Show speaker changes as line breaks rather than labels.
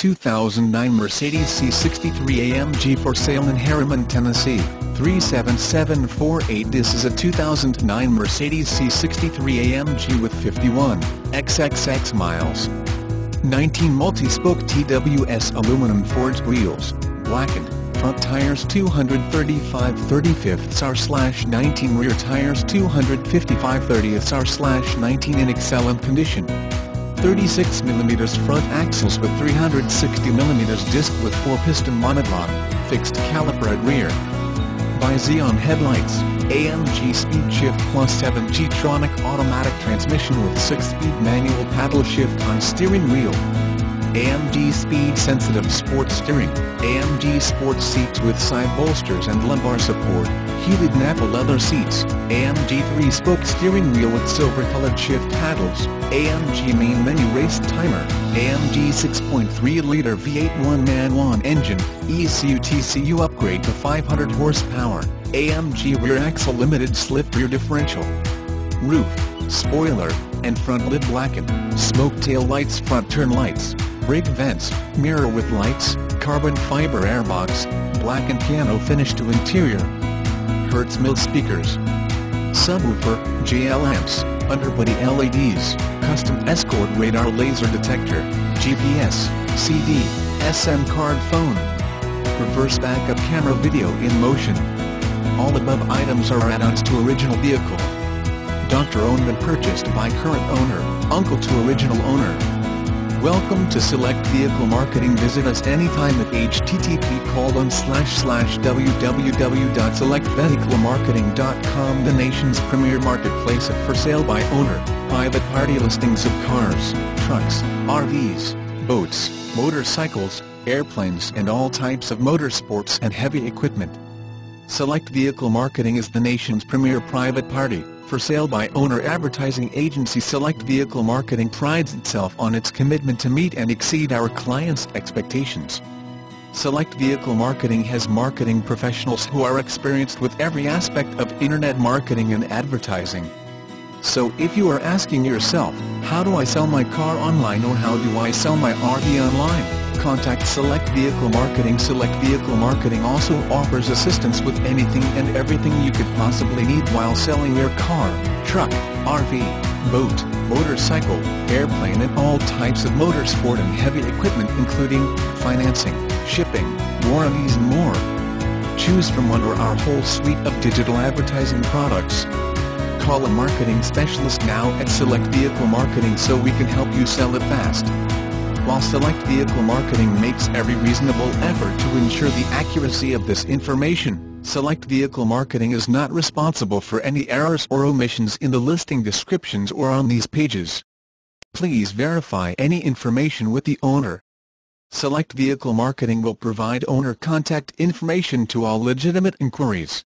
2009 Mercedes C63 AMG for sale in Harriman, Tennessee, 37748. This is a 2009 Mercedes C63 AMG with 51 XXX miles. 19 multi-spoke TWS aluminum forged wheels, blackened, front tires 235/35 R/19, rear tires 255/30 R/19 in excellent condition. 36mm front axles with 360mm disc with 4-piston monoblock, fixed caliper at rear. Bi-Xenon headlights, AMG Speed Shift Plus 7 G-tronic automatic transmission with 6-speed manual paddle shift on steering wheel. AMG Speed Sensitive Sport Steering, AMG Sport Seats with side bolsters and lumbar support, heated Nappa leather seats, AMG 3-spoke steering wheel with silver-colored shift paddles, AMG main menu race timer, AMG 6.3-liter V8 one-man engine, ECU-TCU upgrade to 500 horsepower, AMG rear axle limited slip rear differential. Roof, spoiler, and front lid blackened, smoke tail lights, front turn lights, brake vents, mirror with lights, carbon fiber airbox, blackened piano finish to interior. Hertz mill speakers. Subwoofer, JL amps, underbody LEDs, custom Escort radar laser detector, GPS, CD, SM card phone. Reverse backup camera video in motion. All above items are add-ons to original vehicle. Doctor owned and purchased by current owner, uncle to original owner. Welcome to Select Vehicle Marketing. Visit us anytime at http://www.selectvehiclemarketing.com, the nation's premier marketplace of for sale by owner, private party listings of cars, trucks, RVs, boats, motorcycles, airplanes and all types of motorsports and heavy equipment. Select Vehicle Marketing is the nation's premier private party, for sale by owner advertising agency. Select Vehicle Marketing prides itself on its commitment to meet and exceed our clients' expectations. Select Vehicle Marketing has marketing professionals who are experienced with every aspect of internet marketing and advertising. So if you are asking yourself, how do I sell my car online or how do I sell my RV online? Contact Select Vehicle Marketing. Select Vehicle Marketing also offers assistance with anything and everything you could possibly need while selling your car, truck, RV, boat, motorcycle, airplane and all types of motorsport and heavy equipment, including financing, shipping, warranties and more. Choose from one or our whole suite of digital advertising products. Call a marketing specialist now at Select Vehicle Marketing so we can help you sell it fast. While Select Vehicle Marketing makes every reasonable effort to ensure the accuracy of this information, Select Vehicle Marketing is not responsible for any errors or omissions in the listing descriptions or on these pages. Please verify any information with the owner. Select Vehicle Marketing will provide owner contact information to all legitimate inquiries.